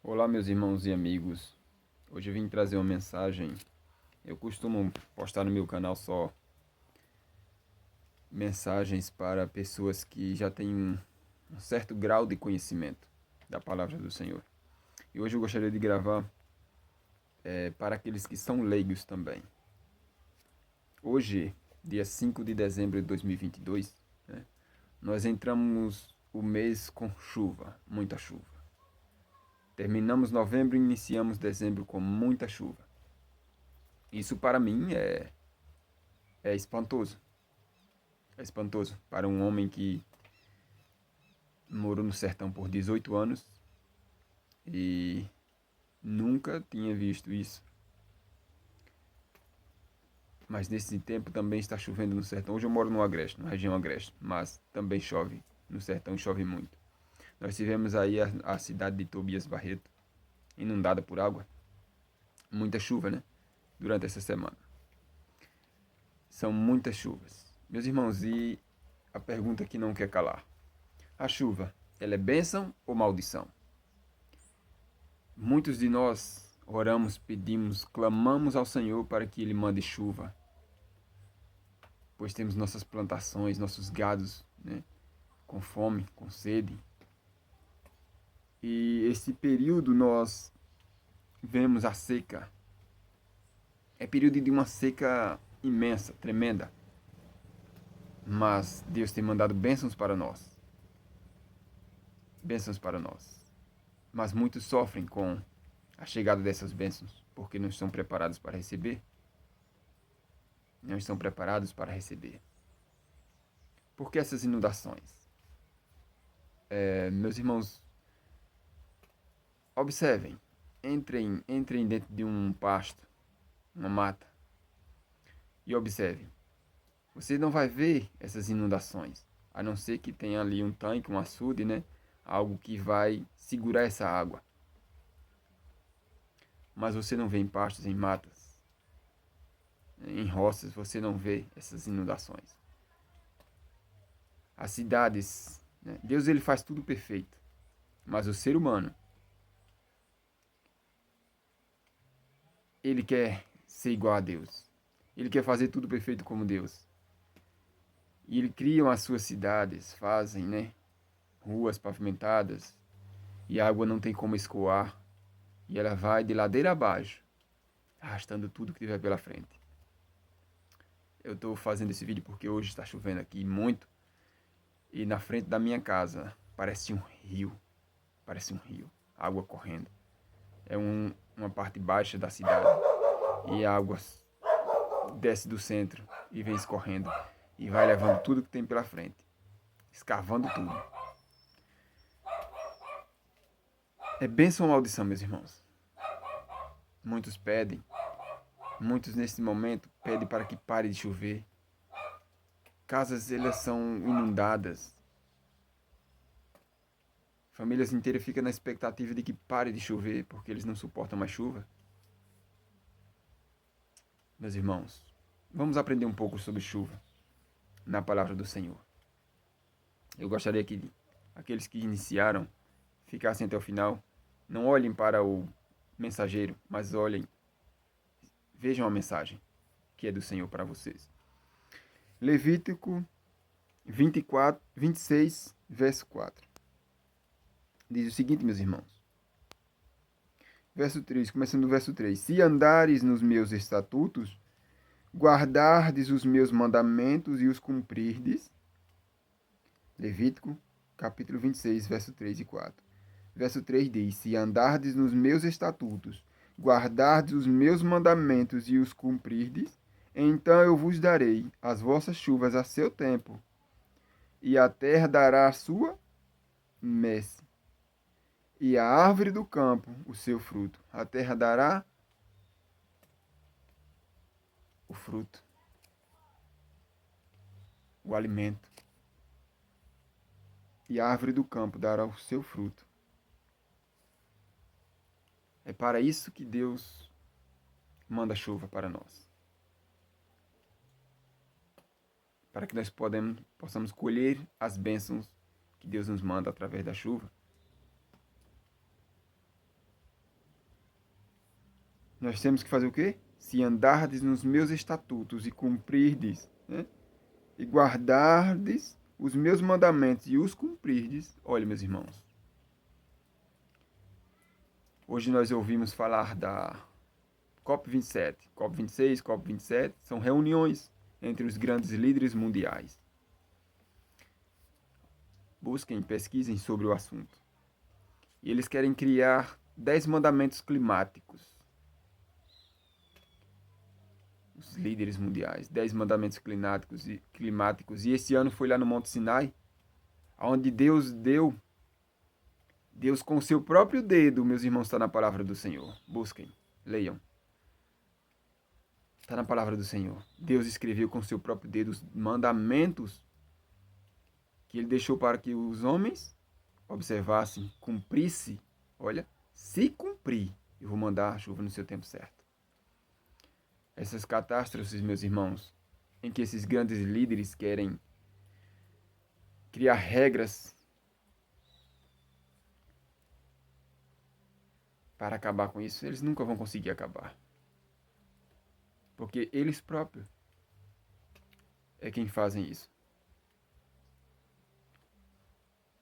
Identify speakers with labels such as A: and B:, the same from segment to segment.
A: Olá, meus irmãos e amigos. Hoje eu vim trazer uma mensagem. Eu costumo postar no meu canal só mensagens para pessoas que já têm um certo grau de conhecimento da palavra do Senhor. E hoje eu gostaria de gravar para aqueles que são leigos também. Hoje, dia 5 de dezembro de 2022, né, nós entramos o mês com chuva, muita chuva. Terminamos novembro e iniciamos dezembro com muita chuva. Isso para mim é espantoso. É espantoso para um homem que morou no sertão por 18 anos e nunca tinha visto isso. Mas nesse tempo também está chovendo no sertão. Hoje eu moro no Agreste, na região Agreste, mas também chove. No sertão chove muito. Nós tivemos aí a cidade de Tobias Barreto, inundada por água. Muita chuva, né? Durante essa semana. São muitas chuvas. Meus irmãos, e a pergunta que não quer calar. A chuva, ela é bênção ou maldição? Muitos de nós oramos, pedimos, clamamos ao Senhor para que Ele mande chuva, pois temos nossas plantações, nossos gados, né, com fome, com sede. E esse período nós vemos a seca. É período de uma seca imensa, tremenda. Mas Deus tem mandado bênçãos para nós. Bênçãos para nós. Mas muitos sofrem com a chegada dessas bênçãos, porque não estão preparados para receber. Não estão preparados para receber. Por que essas inundações? Meus irmãos, observem. Entrem dentro de um pasto, uma mata, e observem. Você não vai ver essas inundações, a não ser que tenha ali um tanque, um açude, né? Algo que vai segurar essa água. Mas você não vê em pastos, em matas, em roças, você não vê essas inundações. As cidades, né? Deus ele faz tudo perfeito, mas o ser humano, ele quer ser igual a Deus. Ele quer fazer tudo perfeito como Deus. E ele criam as suas cidades, fazem, né, ruas pavimentadas, e a água não tem como escoar, e ela vai de ladeira abaixo, arrastando tudo que tiver pela frente. Eu estou fazendo esse vídeo porque hoje está chovendo aqui muito, e na frente da minha casa parece um rio, água correndo. É uma parte baixa da cidade, e a água desce do centro e vem escorrendo, e vai levando tudo que tem pela frente, escavando tudo. É bênção ou maldição, meus irmãos? Muitos pedem, muitos nesse momento pedem para que pare de chover. Casas elas são inundadas. Famílias inteiras ficam na expectativa de que pare de chover porque eles não suportam mais chuva. Meus irmãos, vamos aprender um pouco sobre chuva na palavra do Senhor. Eu gostaria que aqueles que iniciaram ficassem até o final. Não olhem para o mensageiro, mas vejam a mensagem que é do Senhor para vocês. Levítico 26, verso 4. Diz o seguinte, meus irmãos. Verso 3, começando do verso 3. Se andares nos meus estatutos, guardardes os meus mandamentos e os cumprirdes. Levítico, capítulo 26, verso 3 e 4. Verso 3 diz: Se andardes nos meus estatutos, guardardes os meus mandamentos e os cumprirdes, então eu vos darei as vossas chuvas a seu tempo, e a terra dará a sua messe, e a árvore do campo o seu fruto. A terra dará o fruto, o alimento, e a árvore do campo dará o seu fruto. É para isso que Deus manda chuva para nós. Para que nós possamos colher as bênçãos que Deus nos manda através da chuva. Nós temos que fazer o quê? Se andardes nos meus estatutos e cumprirdes, né? E guardardes os meus mandamentos e os cumprirdes. Olha, meus irmãos, hoje nós ouvimos falar da COP27, COP26, COP27, são reuniões entre os grandes líderes mundiais. Busquem, pesquisem sobre o assunto. E eles querem criar 10 mandamentos climáticos. Os líderes mundiais, 10 mandamentos climáticos. E esse ano foi lá no Monte Sinai, onde Deus com o seu próprio dedo, meus irmãos, está na palavra do Senhor. Busquem, leiam. Está na palavra do Senhor. Deus escreveu com o seu próprio dedo os mandamentos que ele deixou para que os homens observassem, cumprisse. Olha, se cumprir, eu vou mandar a chuva no seu tempo certo. Essas catástrofes, meus irmãos, em que esses grandes líderes querem criar regras para acabar com isso, eles nunca vão conseguir acabar. Porque eles próprios é quem fazem isso.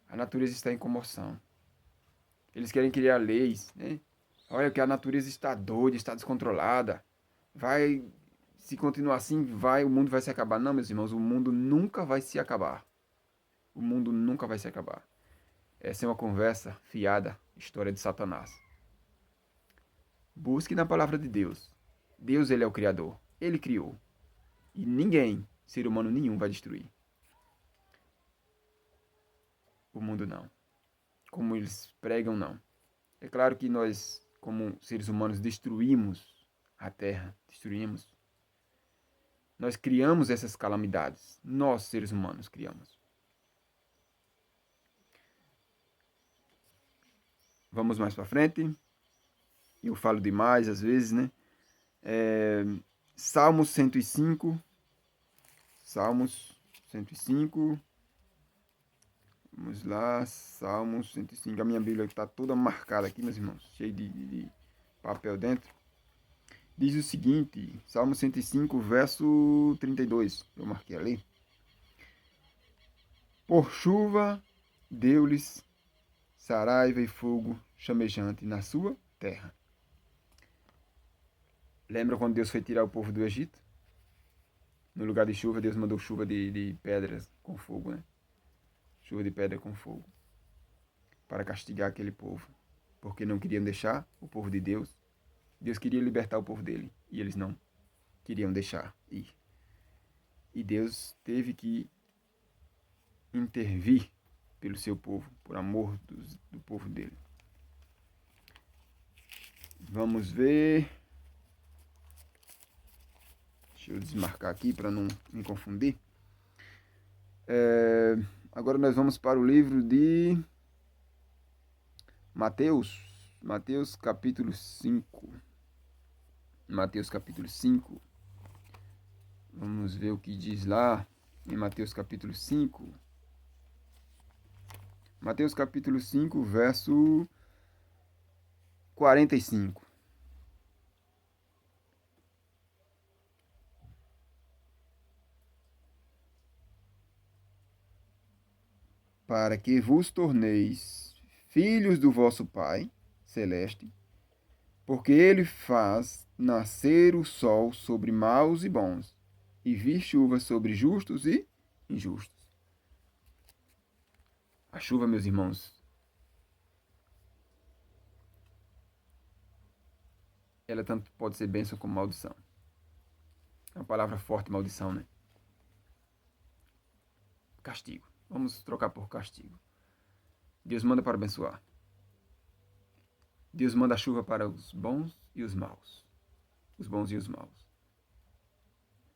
A: A natureza está em comoção. Eles querem criar leis, né? Olha que a natureza está doida, está descontrolada. Se continuar assim, o mundo vai se acabar. Não, meus irmãos, o mundo nunca vai se acabar. O mundo nunca vai se acabar. Essa é uma conversa fiada, história de Satanás. Busque na palavra de Deus. Deus, ele é o Criador. Ele criou. E ninguém, ser humano nenhum, vai destruir. O mundo não. Como eles pregam, não. É claro que nós, como seres humanos, destruímos a terra. Destruímos. Nós criamos essas calamidades. Nós, seres humanos, criamos. Vamos mais para frente. Eu falo demais às vezes, né? Salmos 105. Salmos 105. Vamos lá, Salmos 105. A minha Bíblia está toda marcada aqui, meus irmãos. Cheia de papel dentro. Diz o seguinte, Salmo 105, verso 32. Eu marquei ali. Por chuva deu-lhes saraiva e fogo chamejante na sua terra. Lembra quando Deus foi tirar o povo do Egito? No lugar de chuva, Deus mandou chuva de pedras com fogo, né? Chuva de pedra com fogo. Para castigar aquele povo. Porque não queriam deixar o povo de Deus. Deus queria libertar o povo dele. E eles não queriam deixar ir. E Deus teve que intervir pelo seu povo. Por amor do povo dele. Vamos ver. Deixa eu desmarcar aqui para não me confundir. Agora nós vamos para o livro de Mateus. Mateus capítulo 5. Mateus capítulo 5. Vamos ver o que diz lá em Mateus capítulo 5. Mateus capítulo 5, verso 45. Para que vos torneis filhos do vosso Pai celeste, porque ele faz nascer o sol sobre maus e bons, e vir chuva sobre justos e injustos. A chuva, meus irmãos, ela tanto pode ser bênção como maldição. É uma palavra forte, maldição, né? Castigo. Vamos trocar por castigo. Deus manda para abençoar. Deus manda a chuva para os bons e os maus. Os bons e os maus.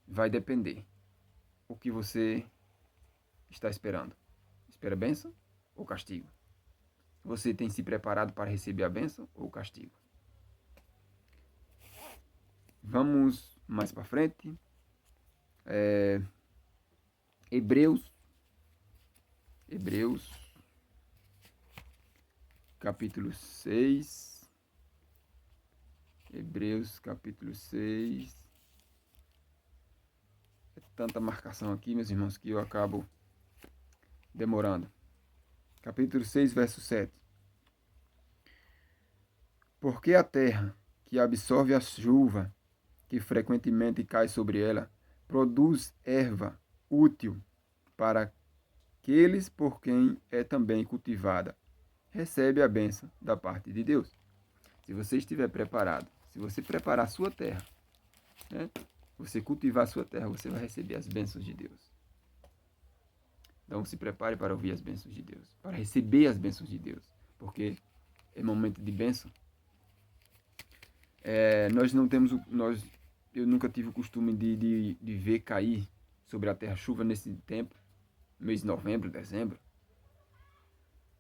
A: Vai depender o que você está esperando. Espera bênção ou castigo? Você tem se preparado para receber a bênção ou o castigo? Vamos mais para frente. Hebreus capítulo 6. Hebreus capítulo 6. É tanta marcação aqui, meus irmãos, que eu acabo demorando. Capítulo 6, verso 7. Porque a terra, que absorve a chuva, que frequentemente cai sobre ela, produz erva útil para aqueles por quem é também cultivada, recebe a bênção da parte de Deus. Se você estiver preparado, se você preparar a sua terra, né, você cultivar a sua terra, você vai receber as bênçãos de Deus. Então se prepare para ouvir as bênçãos de Deus, para receber as bênçãos de Deus, porque é momento de bênção. Nós não temos, eu nunca tive o costume de ver cair sobre a terra chuva nesse tempo, mês de novembro, dezembro.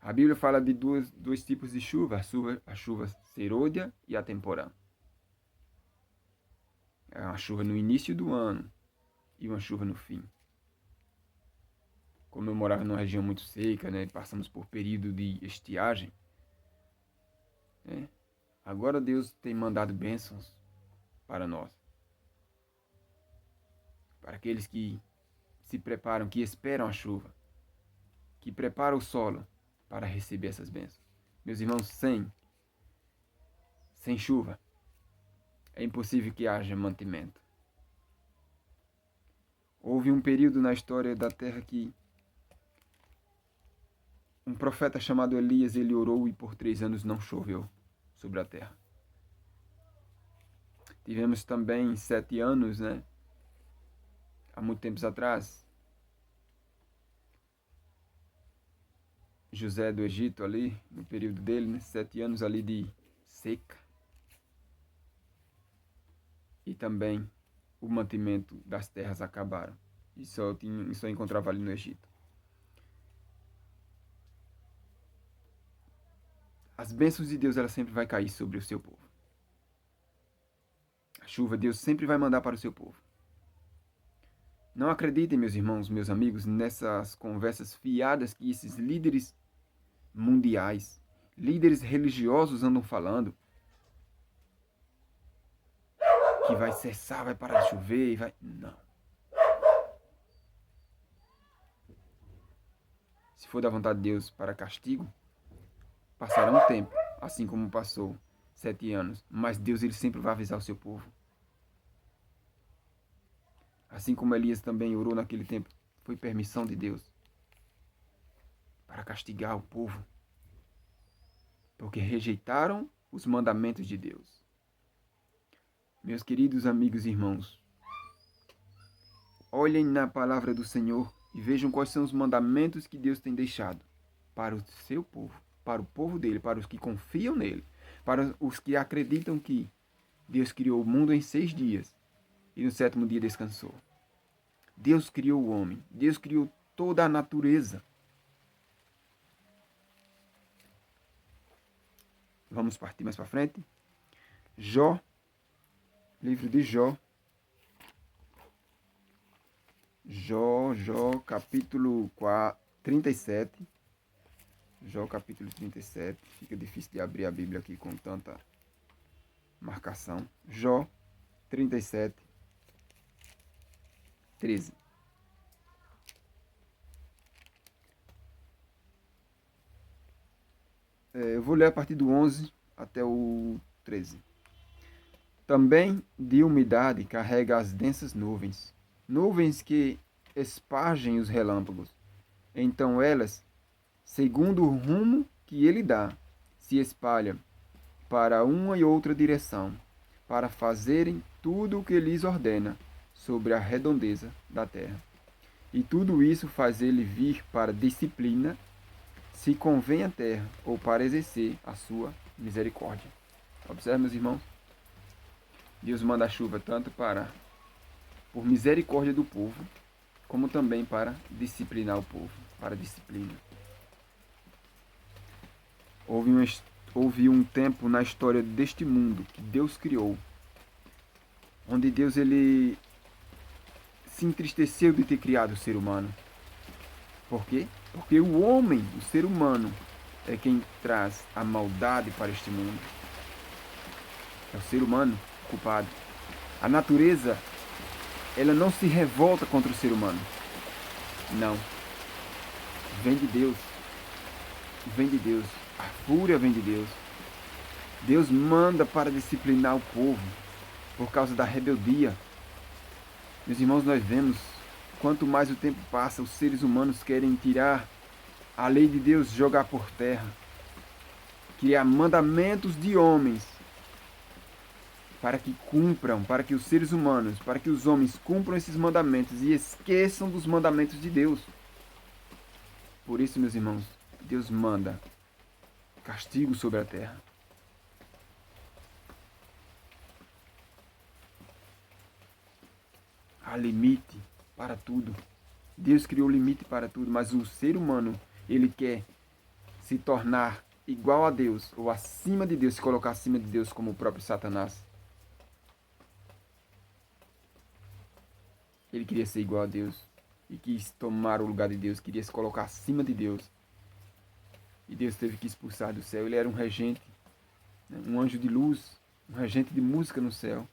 A: A Bíblia fala de dois tipos de chuva, a chuva serôdia e a temporã. É uma chuva no início do ano e uma chuva no fim. Como eu morava numa região muito seca, né, passamos por período de estiagem, né, agora Deus tem mandado bênçãos para nós. Para aqueles que se preparam, que esperam a chuva, que preparam o solo para receber essas bênçãos. Meus irmãos, sem chuva, é impossível que haja mantimento. Houve um período na história da terra que um profeta chamado Elias, ele orou e por 3 anos não choveu sobre a terra. Tivemos também 7 anos, né? Há muito tempos atrás, José do Egito ali, no período dele, né? 7 anos ali de seca. E também o mantimento das terras acabaram. E só encontrava ali no Egito. As bênçãos de Deus, ela sempre vai cair sobre o seu povo. A chuva Deus sempre vai mandar para o seu povo. Não acreditem, meus irmãos, meus amigos, nessas conversas fiadas que esses líderes mundiais, líderes religiosos andam falando. Que vai cessar, vai parar de chover, vai... Não. Se for da vontade de Deus para castigo, passará um tempo, assim como passou 7 anos. Mas Deus, ele sempre vai avisar o seu povo. Assim como Elias também orou naquele tempo, foi permissão de Deus para castigar o povo, porque rejeitaram os mandamentos de Deus. Meus queridos amigos e irmãos, olhem na palavra do Senhor e vejam quais são os mandamentos que Deus tem deixado para o seu povo, para o povo dele, para os que confiam nele, para os que acreditam que Deus criou o mundo em 6 dias e no 7º dia descansou. Deus criou o homem, Deus criou toda a natureza. Vamos partir mais para frente. Jó, livro de Jó. Jó, capítulo 37. Jó, capítulo 37. Fica difícil de abrir a Bíblia aqui com tanta marcação. Jó, 37, 13. Eu vou ler a partir do 11 até o 13. Também de umidade carrega as densas nuvens, nuvens que espargem os relâmpagos. Então elas, segundo o rumo que ele dá, se espalham para uma e outra direção, para fazerem tudo o que lhes ordena sobre a redondeza da terra. E tudo isso faz ele vir para disciplina, se convém a terra, ou para exercer a sua misericórdia. Observe, meus irmãos. Deus manda a chuva tanto por misericórdia do povo, como também para disciplinar o povo, para disciplina. Houve um tempo na história deste mundo que Deus criou, onde Deus ele se entristeceu de ter criado o ser humano. Por quê? Porque o homem, o ser humano, é quem traz a maldade para este mundo. É o ser humano o culpado. A natureza, ela não se revolta contra o ser humano. Não. Vem de Deus. Vem de Deus. A fúria vem de Deus. Deus manda para disciplinar o povo por causa da rebeldia. Meus irmãos, nós vemos, quanto mais o tempo passa, os seres humanos querem tirar a lei de Deus, jogar por terra, criar mandamentos de homens para que cumpram, para que os seres humanos, para que os homens cumpram esses mandamentos e esqueçam dos mandamentos de Deus. Por isso, meus irmãos, Deus manda castigo sobre a terra. Há limite para tudo. Deus criou limite para tudo, mas o ser humano, ele quer se tornar igual a Deus, ou acima de Deus, se colocar acima de Deus como o próprio Satanás. Ele queria ser igual a Deus e quis tomar o lugar de Deus, queria se colocar acima de Deus. E Deus teve que expulsar do céu. Ele era um regente, um anjo de luz, um regente de música no céu.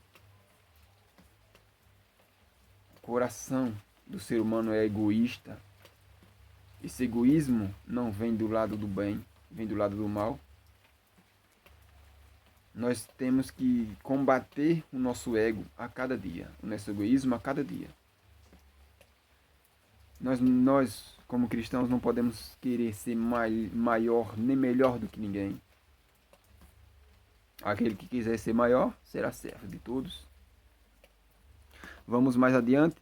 A: O coração do ser humano é egoísta. Esse egoísmo não vem do lado do bem, vem do lado do mal. Nós temos que combater o nosso ego a cada dia, o nosso egoísmo a cada dia. Nós como cristãos, não podemos querer ser maior nem melhor do que ninguém. Aquele que quiser ser maior, será servo de todos. Vamos mais adiante.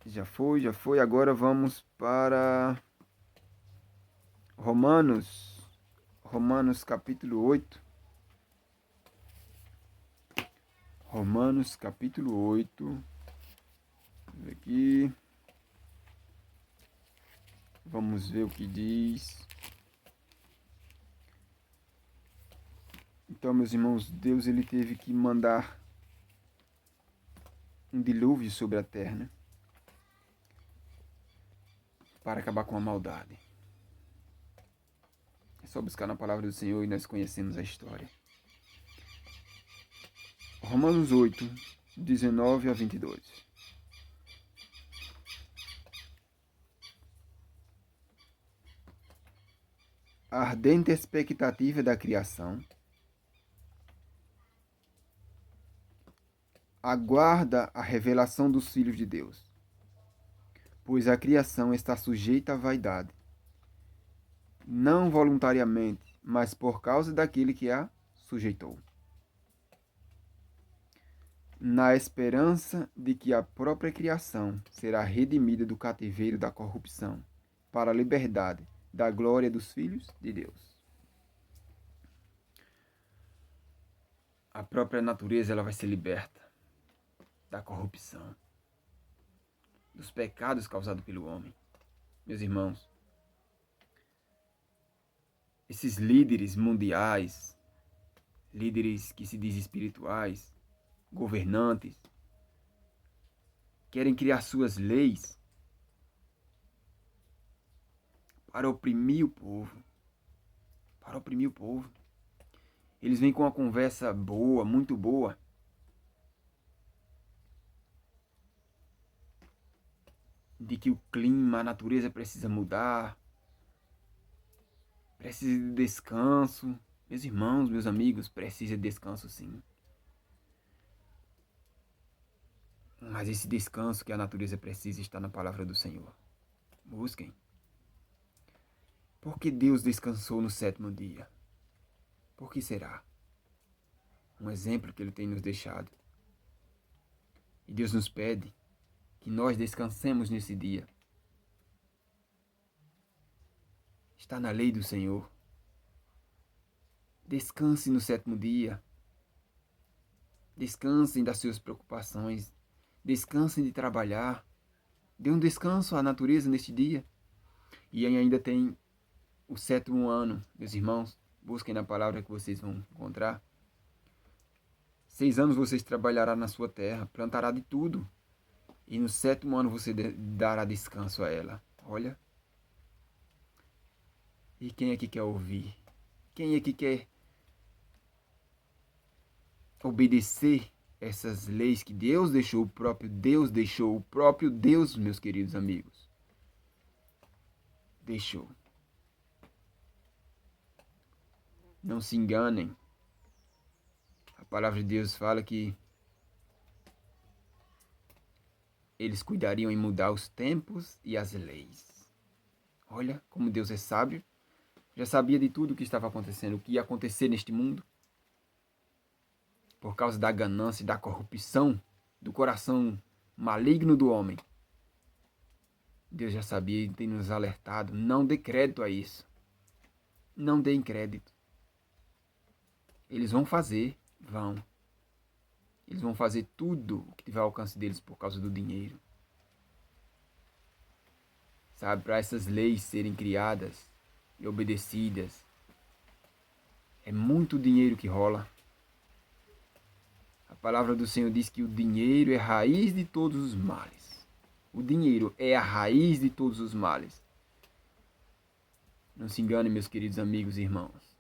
A: Já foi. Agora vamos para Romanos capítulo 8. Romanos capítulo 8. Aqui. Vamos ver o que diz. Então, meus irmãos, Deus ele teve que mandar um dilúvio sobre a terra, né? Para acabar com a maldade. É só buscar na palavra do Senhor e nós conhecemos a história. Romanos 8, 19 a 22. A ardente expectativa da criação aguarda a revelação dos filhos de Deus, pois a criação está sujeita à vaidade, não voluntariamente, mas por causa daquele que a sujeitou, na esperança de que a própria criação será redimida do cativeiro da corrupção, para a liberdade da glória dos filhos de Deus. A própria natureza ela vai ser liberta da corrupção, dos pecados causados pelo homem. Meus irmãos, esses líderes mundiais, líderes que se dizem espirituais, governantes, querem criar suas leis para oprimir o povo. Para oprimir o povo. Eles vêm com uma conversa boa, muito boa. De que o clima, a natureza precisa mudar. Precisa de descanso. Meus irmãos, meus amigos, precisa de descanso sim. Mas esse descanso que a natureza precisa está na palavra do Senhor. Busquem. Por que Deus descansou no sétimo dia? Por que será? Um exemplo que Ele tem nos deixado. E Deus nos pede que nós descansemos nesse dia. Está na lei do Senhor. Descanse no sétimo dia. Descansem das suas preocupações. Descansem de trabalhar. Dê um descanso à natureza neste dia. E ainda tem o sétimo ano, meus irmãos. Busquem na palavra que vocês vão encontrar. 6 anos vocês trabalharão na sua terra, plantará de tudo. E no sétimo ano você dará descanso a ela. Olha. E quem aqui quer ouvir? Quem aqui quer obedecer essas leis que Deus deixou, o próprio Deus, meus queridos amigos? Deixou. Não se enganem. A palavra de Deus fala que eles cuidariam em mudar os tempos e as leis. Olha como Deus é sábio. Já sabia de tudo o que estava acontecendo, o que ia acontecer neste mundo. Por causa da ganância e da corrupção do coração maligno do homem. Deus já sabia e tem nos alertado. Não dê crédito a isso. Não dê crédito. Eles vão fazer, vão. Eles vão fazer tudo o que tiver ao alcance deles por causa do dinheiro. Sabe, para essas leis serem criadas e obedecidas, é muito dinheiro que rola. A palavra do Senhor diz que o dinheiro é a raiz de todos os males. O dinheiro é a raiz de todos os males. Não se enganem, meus queridos amigos e irmãos.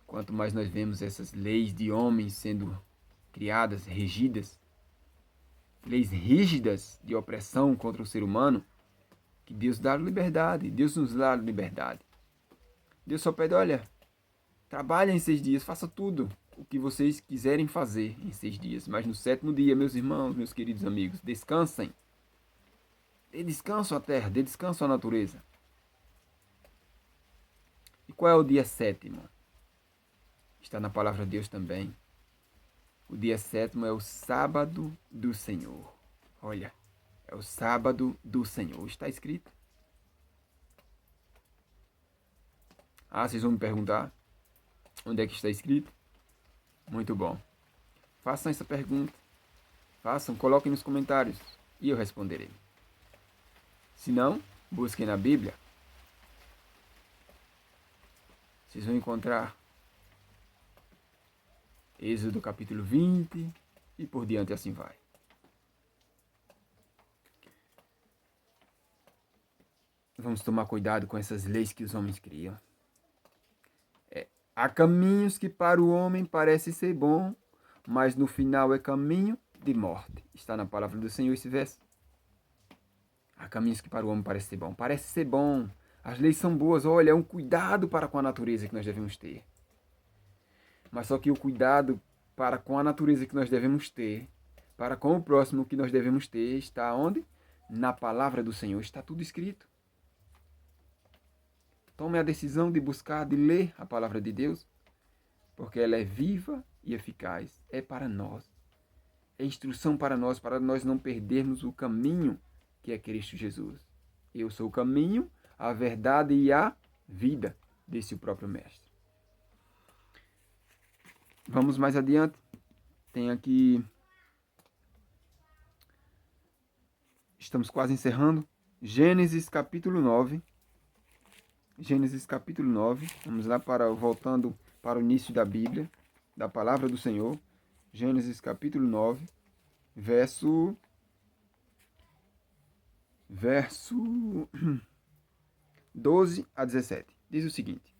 A: Quanto mais nós vemos essas leis de homens sendo criadas, regidas, leis rígidas de opressão contra o ser humano, que Deus dá liberdade, Deus nos dá liberdade. Deus só pede, olha, trabalha em 6 dias, faça tudo o que vocês quiserem fazer em 6 dias. Mas no 7º dia, meus irmãos, meus queridos amigos, descansem. Dê descanso à terra, dê descanso à natureza. E qual é o dia 7º? Está na palavra de Deus também. O dia 7º é o sábado do Senhor. Olha, é o sábado do Senhor. Está escrito. Ah, vocês vão me perguntar onde é que está escrito? Muito bom. Façam essa pergunta. Façam, coloquem nos comentários e eu responderei. Se não, busquem na Bíblia. Vocês vão encontrar Êxodo capítulo 20 e por diante assim vai. Vamos tomar cuidado com essas leis que os homens criam. Há caminhos que para o homem parece ser bom, mas no final é caminho de morte. Está na palavra do Senhor esse verso. Há caminhos que para o homem parece ser bom. Parece ser bom. As leis são boas. Olha, é um cuidado para com a natureza que nós devemos ter. Mas só que o cuidado para com a natureza que nós devemos ter, para com o próximo que nós devemos ter, está onde? Na palavra do Senhor. Está tudo escrito. Tome a decisão de buscar, de ler a palavra de Deus, porque ela é viva e eficaz. É para nós. É instrução para nós não perdermos o caminho que é Cristo Jesus. Eu sou o caminho, a verdade e a vida, disse o próprio Mestre. Vamos mais adiante. Tem aqui... Estamos quase encerrando. Gênesis capítulo 9. Gênesis capítulo 9. Vamos lá voltando para o início da Bíblia, da palavra do Senhor. Gênesis capítulo 9, verso 12 a 17. Diz o seguinte: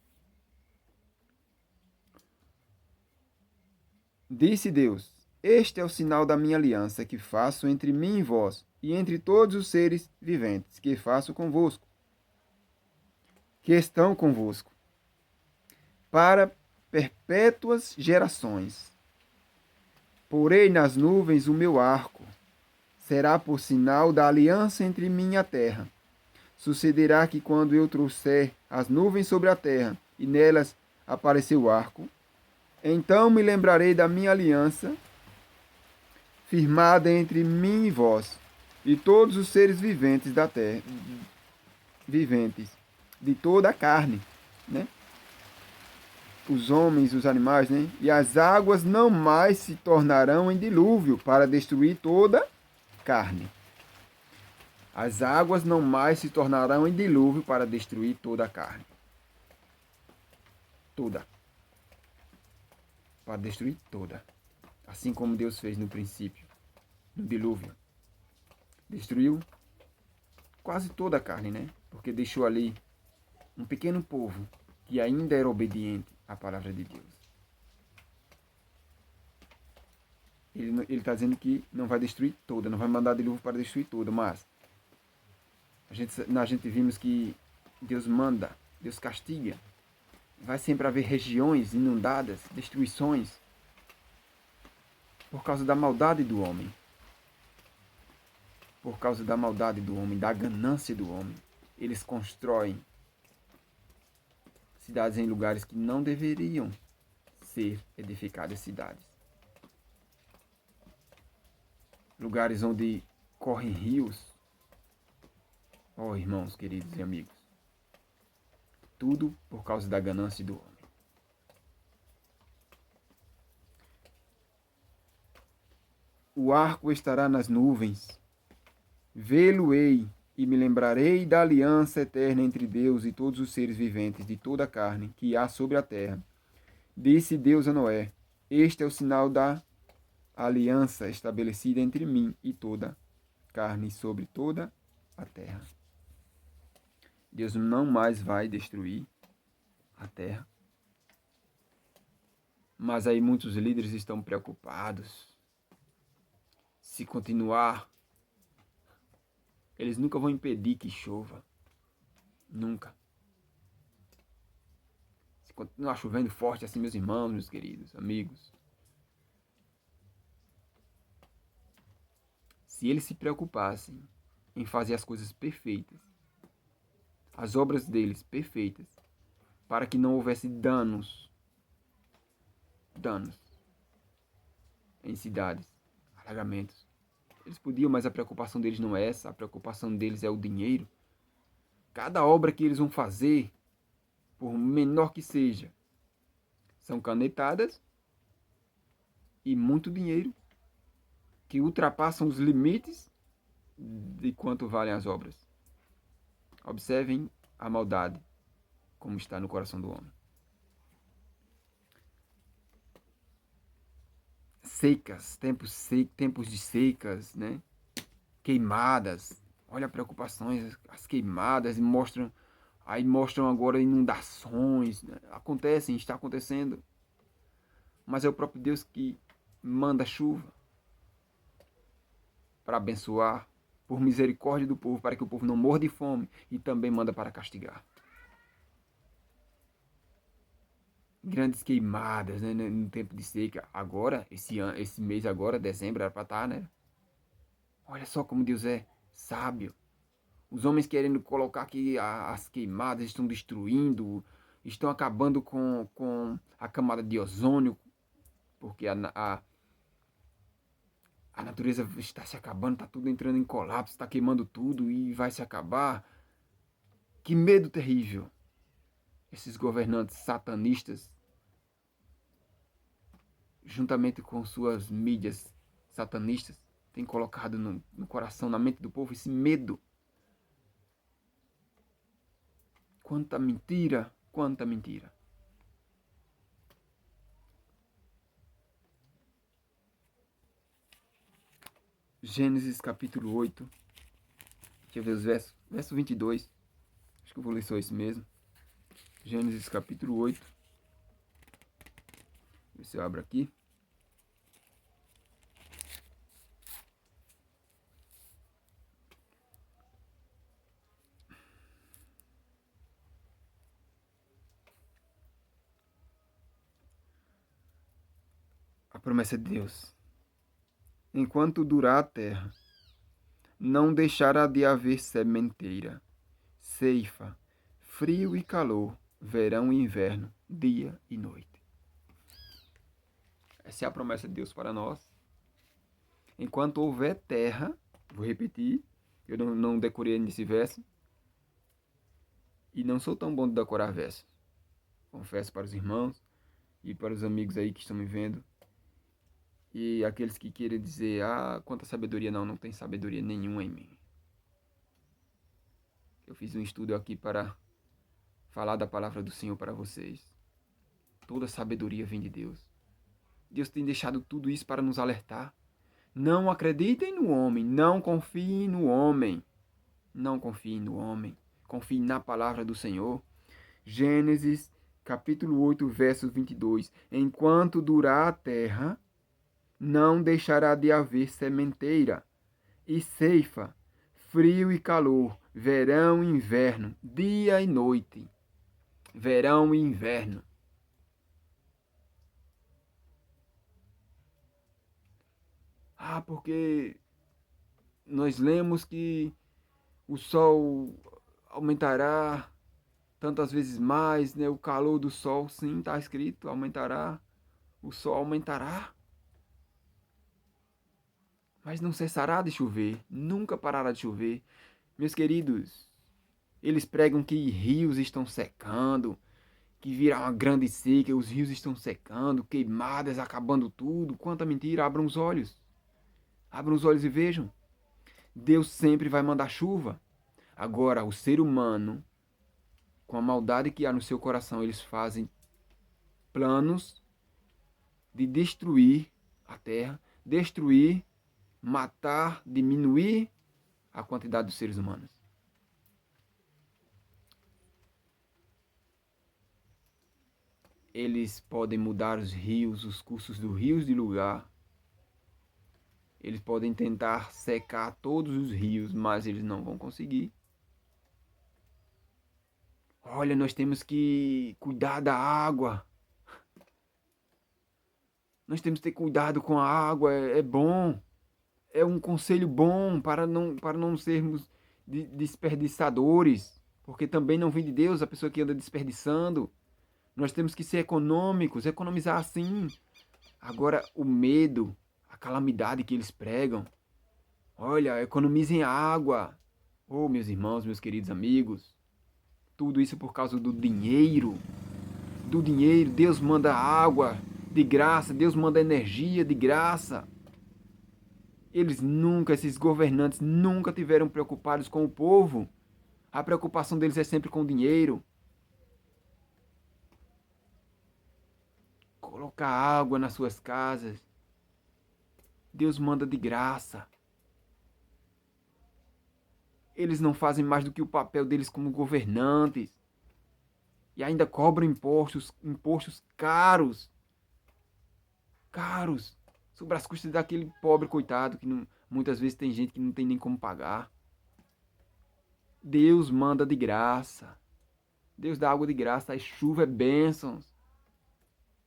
A: Disse Deus: Este é o sinal da minha aliança que faço entre mim e vós, e entre todos os seres viventes que faço convosco, que estão convosco, para perpétuas gerações. Porei nas nuvens o meu arco, será por sinal da aliança entre mim e a terra. Sucederá que quando eu trouxer as nuvens sobre a terra, e nelas aparecer o arco, então me lembrarei da minha aliança, firmada entre mim e vós, e todos os seres viventes da terra, viventes, de toda a carne, né? Os homens, os animais, né? E as águas não mais se tornarão em dilúvio para destruir toda carne. As águas não mais se tornarão em dilúvio para destruir toda a carne. Toda. Para destruir toda. Assim como Deus fez no princípio, no dilúvio. Destruiu quase toda a carne, né? Porque deixou ali um pequeno povo que ainda era obediente à palavra de Deus. Ele está dizendo que não vai destruir toda, não vai mandar dilúvio para destruir toda, mas a gente vimos que Deus manda, Deus castiga. Vai sempre haver regiões inundadas, destruições, por causa da maldade do homem. Por causa da maldade do homem, da ganância do homem. Eles constroem cidades em lugares que não deveriam ser edificadas cidades. Lugares onde correm rios. Oh, irmãos, queridos e amigos. Tudo por causa da ganância do homem. O arco estará nas nuvens. Vê-lo-ei e me lembrarei da aliança eterna entre Deus e todos os seres viventes de toda a carne que há sobre a terra. Disse Deus a Noé: Este é o sinal da aliança estabelecida entre mim e toda carne sobre toda a terra. Deus não mais vai destruir a terra. Mas aí muitos líderes estão preocupados. Se continuar, eles nunca vão impedir que chova. Nunca. Se continuar chovendo forte assim, meus irmãos, meus queridos, amigos. Se eles se preocupassem em fazer as coisas perfeitas, as obras deles perfeitas, para que não houvesse danos em cidades, alagamentos. Eles podiam, mas a preocupação deles não é essa, a preocupação deles é o dinheiro. Cada obra que eles vão fazer, por menor que seja, são canetadas e muito dinheiro que ultrapassam os limites de quanto valem as obras. Observem a maldade como está no coração do homem. Secas, tempos de secas, né? Queimadas. Olha preocupações, as queimadas mostram agora inundações, né? Está acontecendo. Mas é o próprio Deus que manda chuva para abençoar, por misericórdia do povo, para que o povo não morra de fome, e também manda para castigar. Grandes queimadas, né, no tempo de seca. Agora, esse mês agora, dezembro, era para estar, né? Olha só como Deus é sábio. Os homens querendo colocar que as queimadas estão destruindo, estão acabando com a camada de ozônio, porque a natureza está se acabando, está tudo entrando em colapso, está queimando tudo e vai se acabar. Que medo terrível. Esses governantes satanistas, juntamente com suas mídias satanistas, têm colocado no coração, na mente do povo, esse medo. Quanta mentira, quanta mentira. Gênesis capítulo 8. Deixa eu ver os versos. Verso 22. Acho que eu vou ler só esse mesmo. Gênesis capítulo 8. Ver se eu abro aqui. A promessa de Deus. Enquanto durar a terra, não deixará de haver sementeira, ceifa, frio e calor, verão e inverno, dia e noite. Essa é a promessa de Deus para nós. Enquanto houver terra, vou repetir, eu não decorei nesse verso, e não sou tão bom de decorar versos. Confesso para os irmãos e para os amigos aí que estão me vendo. E aqueles que querem dizer, quanta sabedoria, não tem sabedoria nenhuma em mim. Eu fiz um estudo aqui para falar da palavra do Senhor para vocês. Toda sabedoria vem de Deus. Deus tem deixado tudo isso para nos alertar. Não acreditem no homem, não confiem no homem. Não confiem no homem. Confiem na palavra do Senhor. Gênesis, capítulo 8, verso 22. Enquanto durar a terra, não deixará de haver sementeira e ceifa, frio e calor, verão e inverno, dia e noite. Verão e inverno. Porque nós lemos que o sol aumentará tantas vezes mais, né? O calor do sol, sim, está escrito, aumentará. O sol aumentará, mas não cessará de chover, nunca parará de chover. Meus queridos, eles pregam que rios estão secando, que virá uma grande seca, os rios estão secando, queimadas acabando tudo. Quanta mentira! Abram os olhos. Abram os olhos e vejam. Deus sempre vai mandar chuva. Agora, o ser humano, com a maldade que há no seu coração, eles fazem planos de destruir a terra, destruir, matar, diminuir a quantidade dos seres humanos. Eles podem mudar os rios, os cursos dos rios de lugar. Eles podem tentar secar todos os rios, mas eles não vão conseguir. Olha, nós temos que cuidar da água. Nós temos que ter cuidado com a água, é bom. É um conselho bom para não sermos desperdiçadores. Porque também não vem de Deus a pessoa que anda desperdiçando. Nós temos que ser econômicos, economizar sim. Agora, o medo, a calamidade que eles pregam. Olha, economizem água. Oh, meus irmãos, meus queridos amigos. Tudo isso por causa do dinheiro. Do dinheiro, Deus manda água de graça, Deus manda energia de graça. Eles nunca, esses governantes, nunca tiveram preocupados com o povo. A preocupação deles é sempre com o dinheiro. Colocar água nas suas casas. Deus manda de graça. Eles não fazem mais do que o papel deles como governantes. E ainda cobram impostos caros. Caros. Sobre as custas daquele pobre coitado que não, muitas vezes tem gente que não tem nem como pagar. Deus manda de graça. Deus dá água de graça, a chuva é bênçãos.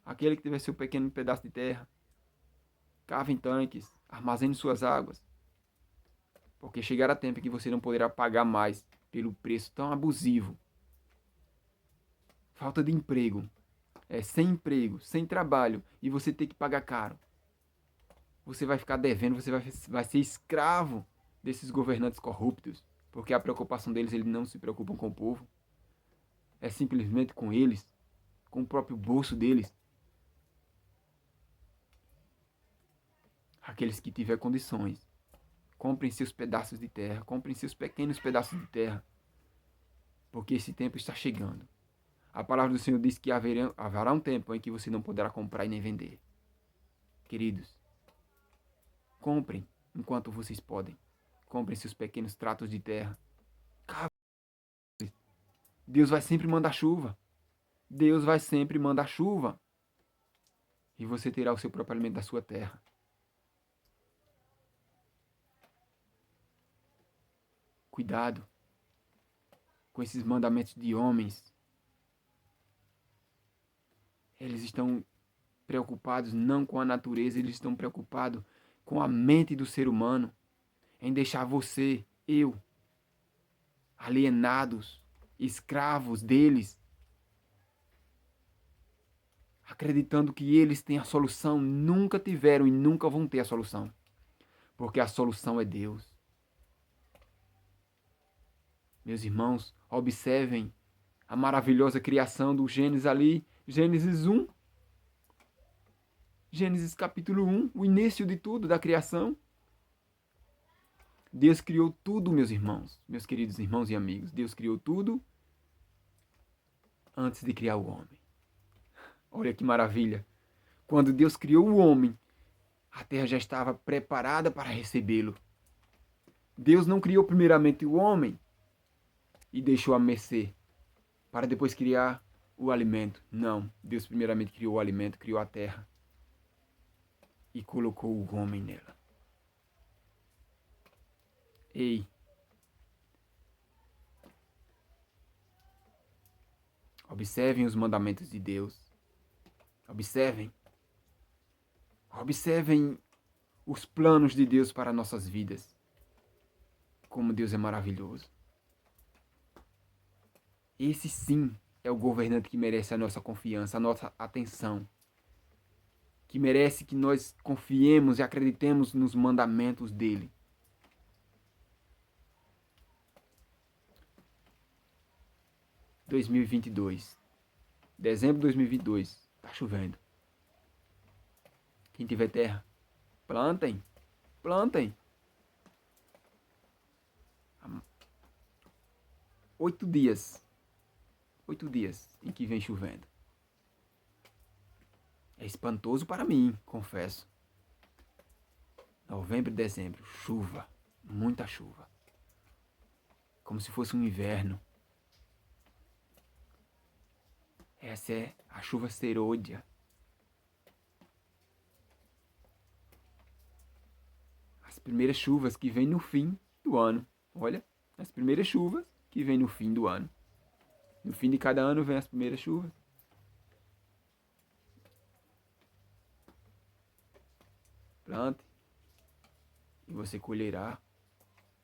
A: Aquele que tiver seu pequeno pedaço de terra, cave em tanques, armazene suas águas. Porque chegará tempo em que você não poderá pagar mais pelo preço tão abusivo. Falta de emprego. Sem emprego, sem trabalho, e você ter que pagar caro. Você vai ficar devendo, você vai ser escravo desses governantes corruptos. Porque a preocupação deles, eles não se preocupam com o povo. É simplesmente com eles, com o próprio bolso deles. Aqueles que tiver condições, comprem seus pedaços de terra, comprem seus pequenos pedaços de terra. Porque esse tempo está chegando. A palavra do Senhor diz que haverá um tempo em que você não poderá comprar e nem vender. Queridos, comprem enquanto vocês podem. Comprem seus pequenos tratos de terra. Deus vai sempre mandar chuva. Deus vai sempre mandar chuva. E você terá o seu próprio alimento da sua terra. Cuidado com esses mandamentos de homens. Eles estão preocupados não com a natureza, eles estão preocupados com a mente do ser humano, em deixar você, eu, alienados, escravos deles, acreditando que eles têm a solução. Nunca tiveram e nunca vão ter a solução, porque a solução é Deus. Meus irmãos, observem a maravilhosa criação do Gênesis ali, Gênesis 1, Gênesis capítulo 1, o início de tudo, da criação. Deus criou tudo, meus irmãos, meus queridos irmãos e amigos. Deus criou tudo antes de criar o homem. Olha que maravilha. Quando Deus criou o homem, a terra já estava preparada para recebê-lo. Deus não criou primeiramente o homem e deixou a mercê. para depois criar o alimento. Não, Deus primeiramente criou o alimento, criou a terra e colocou o homem nela. Ei, observem os mandamentos de Deus. Observem. Observem os planos de Deus para nossas vidas. Como Deus é maravilhoso. Esse sim é o governante que merece a nossa confiança, a nossa atenção. Que merece que nós confiemos e acreditemos nos mandamentos dele. – 2022. Dezembro de 2022. Tá chovendo. Quem tiver terra, plantem. Plantem. 8 dias. 8 dias em que vem chovendo. É espantoso para mim, confesso. Novembro e dezembro, chuva. Muita chuva. Como se fosse um inverno. Essa é a chuva serôdia. As primeiras chuvas que vêm no fim do ano. Olha, as primeiras chuvas que vêm no fim do ano. No fim de cada ano vem as primeiras chuvas. Plante e você colherá.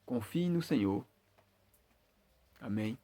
A: Confie no Senhor. Amém.